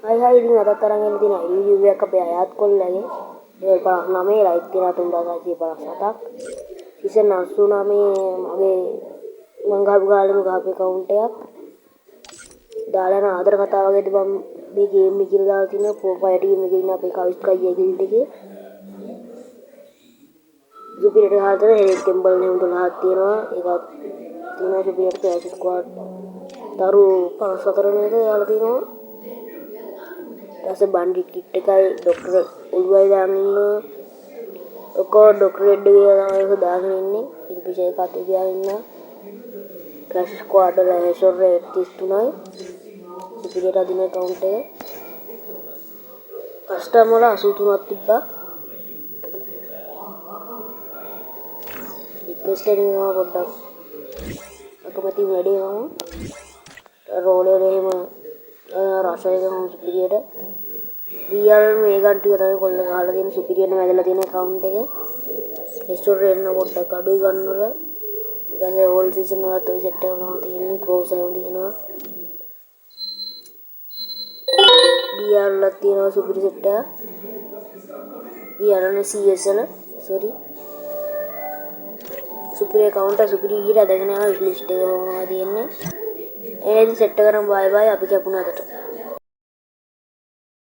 Hai ඉතින් අදත් අරන් එන්න තියෙන review එකක් අපේ අයත් කොල්ලගේ level 59 ලයික් තියෙනවා 3657ක් season 89 මගේ මං ගහපු ගාලෙම ගහපු account එකක් දාලා යන ආදර කතාව වගේ තිබම් මේ ගේම් එක කියලා දාලා තියෙනවා profile team එකේ ඉන්න අපේ කවිස් කයියේ guild එකේ ජුපිටර් හතර හෙරෙක් ටෙම්බල් නෙම් 12ක් තියෙනවා ඒකත් තියෙනවා ජුපිටර් ක්‍රෑෂ් ස්ක්වාඩ් දරු 54 නේද යාලා තියෙනවා ඊට බන්ඩි කිට් එකයි ડોක්ටර් උළුවයි දාගෙන ඉන්නවා ඔකෝ ડોක්ටර් රෙඩ් කියලා තමයි ඒක දාගෙන ඉන්නේ ඉල්පිෂේ එකත් තියාගෙන ඉන්නවා ක්‍රෑෂ් ස්ක්වාඩ් වල හෙෂොර් රේට් 33යි ජුපිටර් අදින account එක කස්ටම් වල 83ක් තිබ්බා රික්වෙස්ට් එකකින් පොඩ්ඩක් අකමැති වැඩේ මම රෝලර් එහෙම රසයක සුපිරියට රියල් මේගන් ටික තමයි කොල්ල ගහලා තියෙන සුපිරියට මැදලා තියෙන account එක හිස්ටරි එන්න පොඩ්ඩක් අඩුයි ගන්නවල ඊට පස්සේ ඕල් සීසන් වලත් ඔය සෙට් එක තමයි තියෙන්නේ ක්‍රෝස් එකම තියෙනවා BR වලත් තියෙනවා සුපිරි සෙට් එක BR නේ CS වල සෝරි සුපිරි account එක සුපිරි ගිහිලා දැගෙන යනවා ලිස්ට් එක මොනවද තියෙන්නේ එහෙනම් සෙට් කරන් බයි බයි අපි කැපුණා අදට